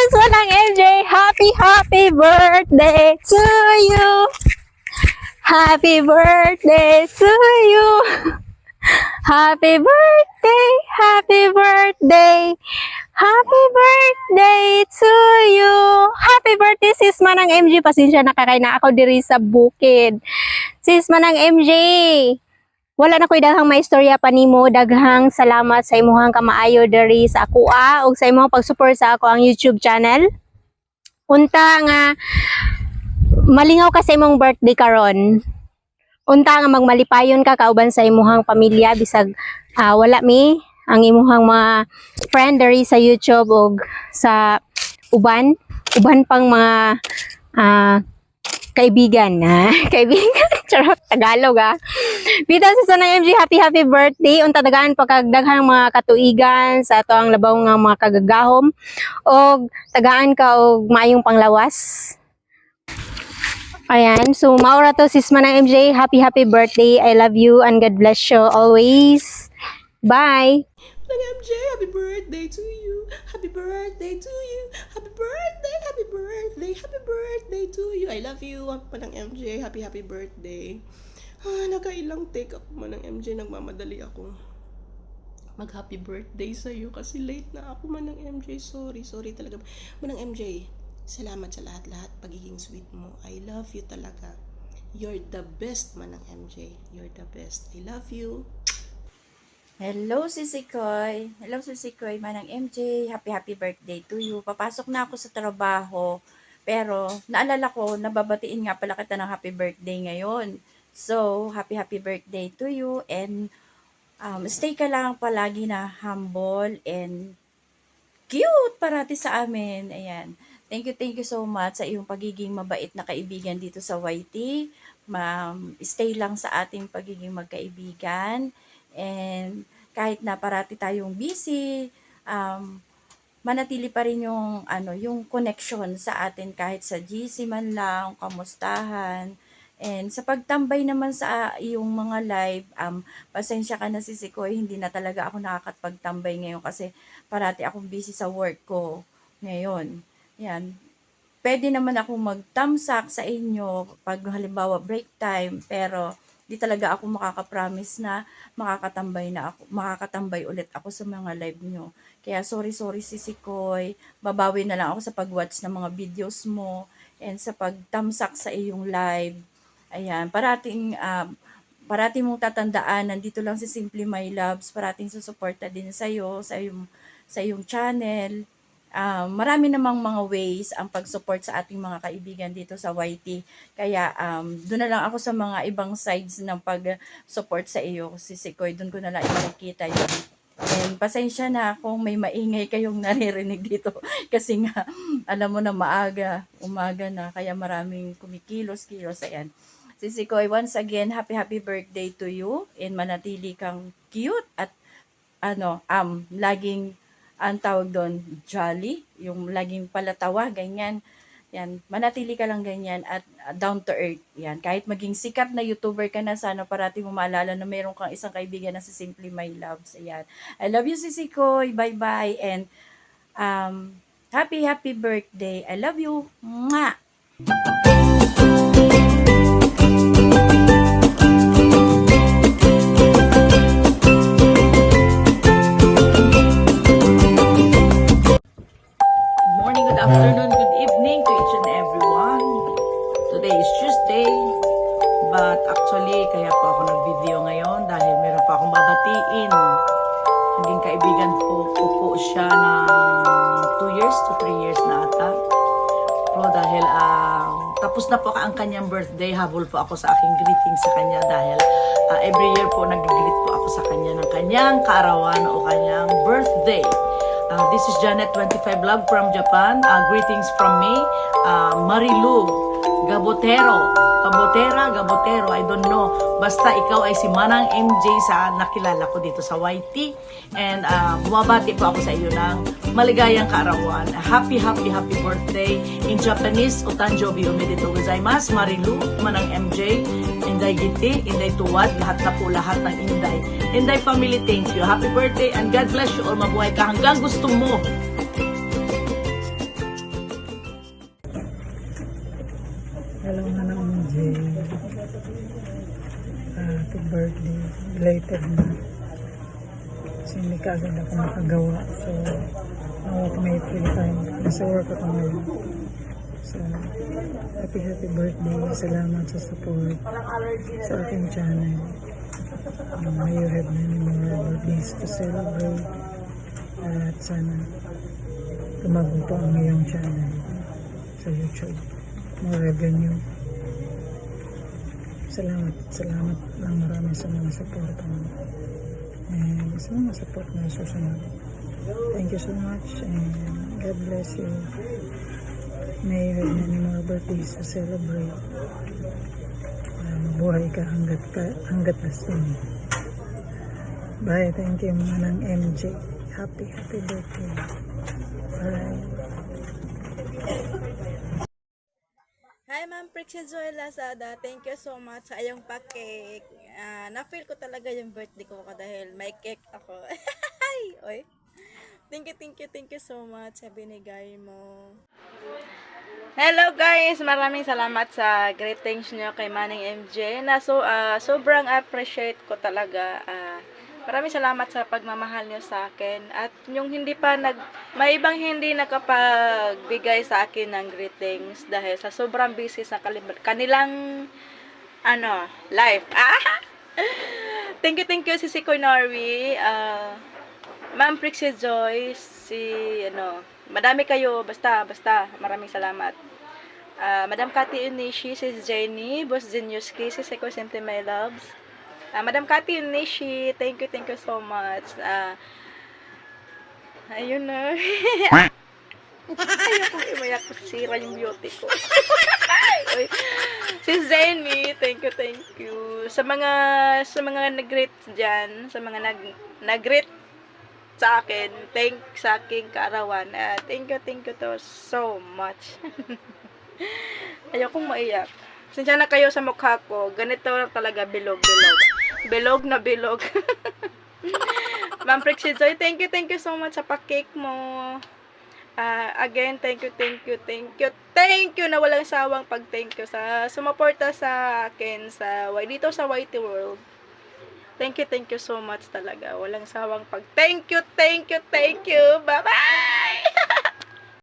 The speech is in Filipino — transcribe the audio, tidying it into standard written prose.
Sis Manang MJ, happy birthday to you. Happy birthday to you. Happy birthday, happy birthday. Happy birthday to you. Happy birthday sis Manang MJ. Pasensya na kay na ako diri sa bukid. Sis Manang MJ, wala na ko'y daghang maistorya pa nimo. Daghang salamat sa imuhang kamaayo diri sa akoa ug sa imong pag-support sa ako ang YouTube channel. Unta nga malingaw ka sa imong birthday karon. Unta nga magmalipayon ka kauban sa imuhang pamilya bisag wala mi ang imuhang mga friend diri sa YouTube ug sa uban pang mga kaibigan. Kaibigan. Charot, Tagalog Bitaw sa Sanang MJ, happy birthday. Unta dagaan pagkagdaghang mga katuigan sa ato ang labaw nga mga kagagahom. Og tagaan ka og maayong panglawas. Ayan, so maura to sis Manang MJ, happy birthday. I love you and God bless you always. Bye. Manang MJ, happy birthday to you. Happy birthday to you. Happy birthday, happy birthday to you. I love you, Manang MJ. Happy birthday. Nakailang take ako, Manang MJ. Nagmamadali ako. Mag-happy birthday sa'yo kasi late na ako, Manang MJ. Sorry talaga. Manang MJ, salamat sa lahat-lahat. Pagiging sweet mo. I love you talaga. You're the best, Manang MJ. You're the best. I love you. Hello, Sisi Koy. Hello, Sisi Koy, Manang MJ. Happy birthday to you. Papasok na ako sa trabaho. Pero, naalala ko, nababatiin nga pala kita ng happy birthday ngayon. So, happy birthday to you. And, stay ka lang palagi na humble and cute parati sa amin. Ayan. Thank you so much sa iyong pagiging mabait na kaibigan dito sa YT. Stay lang sa ating pagiging magkaibigan. And kahit na parati tayong busy, manatili pa rin yung connection sa atin kahit sa GC man lang, kamustahan. And sa pagtambay naman sa iyong mga live, pasensya ka na Sisi Koy, hindi na talaga ako nakakapagtambay ngayon kasi parati akong busy sa work ko ngayon. Yan. Pwede naman ako mag-thumbsuck sa inyo pag halimbawa break time, pero di talaga ako makaka-promise na makakatambay ulit ako sa mga live nyo. Kaya sorry Sisi Koy, babawi na lang ako sa pag-watch ng mga videos mo and sa pag-thumbsuck sa iyong live. Ayan, parating mong tatandaan, nandito lang si Simply My Loves, parating susuporta din sa iyong channel. Marami namang mga ways ang pag-support sa ating mga kaibigan dito sa YT. Kaya doon na lang ako sa mga ibang sides ng pag-support sa iyo, Sisi Koy. Doon ko na lang makikita yun. And pasensya na kung may maingay kayong naririnig dito. Kasi nga, alam mo na umaga na, kaya maraming kumikilos. Ayan. Sisi Koy, once again, happy birthday to you. And manatili kang cute at laging ang tawag doon, jolly, yung laging palatawa, ganyan. Yan, manatili ka lang ganyan at down to earth. Yan, kahit maging sikat na YouTuber ka na, sana parati mo maalala na mayroon kang isang kaibigan na si Simply My Loves. Ayan. I love you, Sisi Koy. Bye-bye. And happy birthday. I love you. Mwah! Afternoon, good evening to each and everyone. Today is Tuesday, but actually kaya po ako nag-video ngayon dahil meron pa akong babatiin. Naging kaibigan ko po siya ng 2 years to 3 years na ata. Pero dahil tapos na po ang kanyang birthday, habol po ako sa aking greeting sa kanya dahil every year po nag-greet po ako sa kanya ng kanyang kaarawan o kanyang birthday. This is Janet 25 Vlog from Japan. Greetings from me, Marilu Gabotero, I don't know. Basta ikaw ay si Manang MJ sa nakilala ko dito sa YT. And bumabati po ako sa iyo ng maligayang kaarawan. Happy birthday. In Japanese, Otanjobi omedetou gozaimasu, Marilu, Manang MJ, Inday Giti, Inday Tuwad, lahat ng Inday. Inday family, thank you. Happy birthday and God bless you all. Mabuhay ka hanggang gusto mo. Hello na ng MJ. Happy birthday. Belated na. Kasi hindi ka agad ako makagawa. So, now ako may free time. Nasa work ako ngayon. So, happy birthday. Salamat sa support sa aking channel. May you have many more birthdays to celebrate. At sana tumago po ang iyong channel sa YouTube. More revenue. Salamat ng marami sa mga support mo. And sa mga support na susunod. Thank you so much and God bless you. May you have many more birthdays to celebrate. Buhay ka hanggat gusto mo. Bye. Thank you mga ng MJ. Happy birthday. Bye. Hi, Ma'am Prixie Joy Lazada. Thank you so much sa iyong pa-cake. Na-feel ko talaga yung birthday ko dahil may cake ako. Oy. Thank you so much sa binigay mo. Hello guys! Maraming salamat sa greetings nyo kay Manning MJ na sobrang appreciate ko talaga. Maraming salamat sa pagmamahal nyo sa akin at yung may ibang hindi nakapagbigay sa akin ng greetings dahil sa sobrang busy sa kanilang life. Thank you si Koy Norby, Ma'am Prixie Joy, madami kayo, basta maraming salamat. Madam Cathy Inishi, si Jenny, Boss Geniuski, si Seko Simply My Loves. Madam Cathy Nishi, thank you so much. Ayun na. Ayoko imayak ko, sira yung beauty ko. Si Zenny, thank you. Sa mga nag-greet dyan, sa mga nag-greet sa akin, sa aking kaarawan. Thank you to so much. Ayokong maiyak. Sinsya na kayo sa mukha ko. Ganito talaga, bilog. Bilog na bilog. Ma'am Prixie Joy, thank you so much sa pa-cake mo. Again, thank you na walang sawang pag-thank you sa sumuporta sa akin dito sa Whitey World. Thank you so much talaga. Walang sawang pag-thank you. Bye-bye!